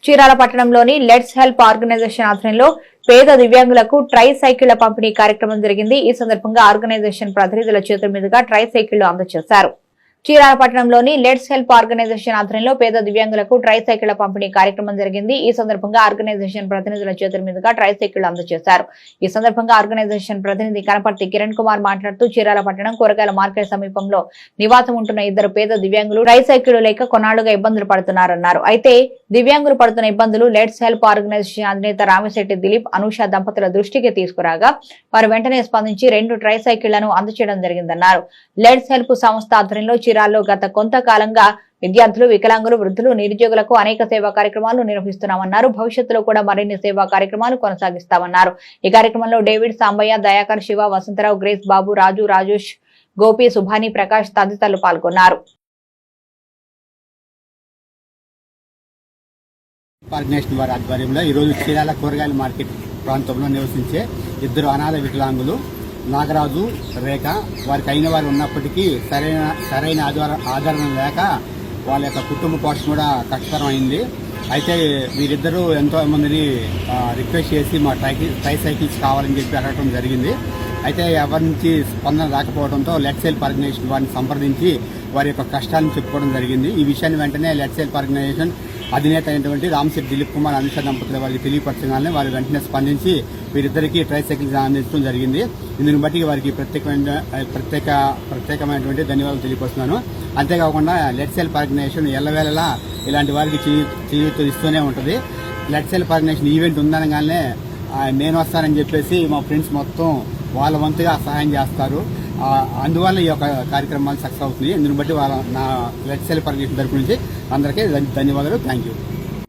చీరాల పట్టణంలోని let's help organisation ఆధ్వర్యంలో పేద దివ్యాంగులకు ట్రై సైకిళ్ల పంపిణీ కార్యక్రమం జరిగింది. ఈ సందర్భంగా ఆర్గనైజేషన్ ప్రతినిధుల చేతుల మీదుగా ట్రై సైకిళ్లు అందజేశారు. చీరాల పట్టణంలోని లెట్స్ హెల్ప్ ఆర్గనైజేషన్ ఆధ్వర్యంలో పేద దివ్యాంగులకు ట్రై సైకిళ్ల పంపిణీ కార్యక్రమం జరిగింది. ఈ సందర్భంగా ఆర్గనైజేషన్ ప్రతినిధుల చేతుల మీదుగా ట్రై సైకిళ్లు అందజేశారు. ఈ సందర్భంగా ఆర్గనైజేషన్ ప్రతినిధి కనపర్తి కిరణ్ కుమార్ మాట్లాడుతూ చీరాల పట్టణం కూరగాయల మార్కెట్ సమీపంలో నివాసం ఉంటున్న ఇద్దరు పేద దివ్యాంగులు ట్రై సైకిళ్లు లేక కొన్నాళ్లుగా ఇబ్బందులు పడుతున్నారన్నారు. అయితే దివ్యాంగులు పడుతున్న ఇబ్బందులు లెట్స్ హెల్ప్ ఆర్గనైజేషన్ అధినేత రామిశెట్టి దిలీప్, అనూష దంపతుల దృష్టికి తీసుకురాగా వారు వెంటనే స్పందించి 2 ట్రై సైకిళ్లను అందజేయడం జరిగిందన్నారు. లెట్స్ హెల్ప్ సంస్థ ఆధ్వర్యంలో చీరాల్లో గత కొంతకాలంగా విద్యార్థులు, వికలాంగులు, వృద్ధులు, నిరుద్యోగులకు అనేక సేవా కార్యక్రమాలు నిర్వహిస్తున్నామన్నారు. భవిష్యత్తులో కూడా మరిన్ని సేవా కార్యక్రమాలు కొనసాగిస్తామన్నారు. ఈ కార్యక్రమంలో డేవిడ్, సాంబయ్య, దయాకర్, శివ, వసంతరావు, గ్రేస్, బాబు, రాజు, రాజేష్, గోపి, సుభాని, ప్రకాష్ తదితరులు పాల్గొన్నారు. ఆర్గనైజేషన్ వారి ఆధ్వర్యంలో ఈరోజు చీరాల కూరగాయల మార్కెట్ ప్రాంతంలో నివసించే ఇద్దరు అనాథ వికలాంగులు నాగరాజు, రేఖ, వారికి అయిన వారు ఉన్నప్పటికీ సరైన ఆదరణ లేక వాళ్ళ యొక్క కుటుంబ పోషణ కూడా కష్టతరం అయింది. అయితే వీరిద్దరూ ఎంతో మందిని రిక్వెస్ట్ చేసి మా ట్రై సైకిల్స్ కావాలని చెప్పి అడగడం జరిగింది. అయితే ఎవరి నుంచి స్పందన రాకపోవడంతో లెట్స్ హెల్ప్ ఆర్గనైజేషన్ వారిని సంప్రదించి వారి యొక్క కష్టాలను చెప్పుకోవడం జరిగింది. ఈ విషయాన్ని వెంటనే లెట్స్ హెల్ప్ ఆర్గనైజేషన్ అధినేత అయినటువంటి రామిశెట్టి దిలీప్ కుమార్, అనూష దంపతుల వారికి తెలియపరచగానే వారు వెంటనే స్పందించి వీరిద్దరికీ ట్రై సైకిల్స్ అందించడం జరిగింది. ఇందుని బట్టి వారికి ప్రత్యేకమైనటువంటి ధన్యవాదాలు తెలియపరుస్తున్నాను. అంతేకాకుండా లెట్స్ హెల్ప్ ఆర్గనైజేషన్ ఎల్లవేళలా ఇలాంటి వారికి చేయూత ఇస్తూనే ఉంటుంది. లెట్స్ హెల్ప్ ఆర్గనైజేషన్ ఈవెంట్ ఉందనగానే నేను వస్తానని చెప్పేసి మా ఫ్రెండ్స్ మొత్తం వాళ్ళ వంతుగా సహాయం చేస్తారు. అందువల్ల ఈ యొక్క కార్యక్రమాలు సక్సెస్ అవుతుంది. ఇందుని బట్టి నా లెట్స్ హెల్ప్ ఆర్గనైజేషన్ తరపు నుంచి అందరికీ ధన్యవాదాలు. Thank you.